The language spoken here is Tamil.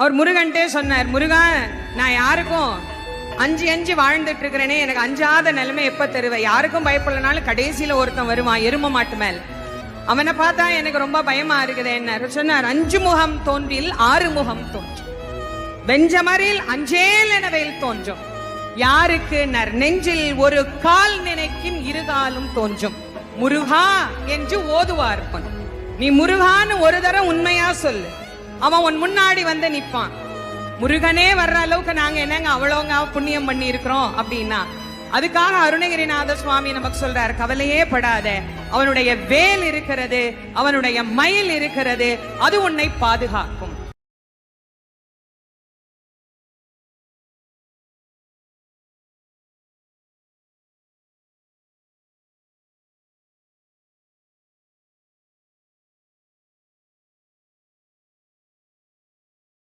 அவர் முருகன்ட்டே சொன்னார், முருகா நான் யாருக்கும் அஞ்சு வாழ்ந்துட்டு இருக்கிறேனே, எனக்கு அஞ்சாத நிலைமை எப்ப தருவ? யாருக்கும் பயப்படலனாலும் கடைசியில ஒருத்தன் வருவான் எரும மாட்டு மேல், அவனை பார்த்தா எனக்கு ரொம்ப பயமா இருக்குது என்ன சொன்னார். 5 முகம் தோன்றில் 6 முகம் தோன்றும், வெஞ்சமரில் அஞ்சேல் எனவேல் தோன்றும். யாருக்கு நெஞ்சில் ஒரு கால் நினைக்கும் 2 காலும் தோன்றும். முருகா என்று ஓதுவார். நீ முருகான்னு ஒரு தரம் உண்மையா சொல்லு, அவன் உன் முன்னாடி வந்து நிப்பான். முருகனே வர்ற அளவுக்கு நாங்க என்னங்க அவ்வளோங்க புண்ணியம் பண்ணி இருக்கிறோம் அப்படின்னா, அதுக்காக அருணகிரிநாத சுவாமி நமக்கு சொல்றார், கவலையே படாத, அவனுடைய வேல் இருக்கிறது, அவனுடைய மயில் இருக்கிறது, அது உன்னை பாதுகாக்கும்.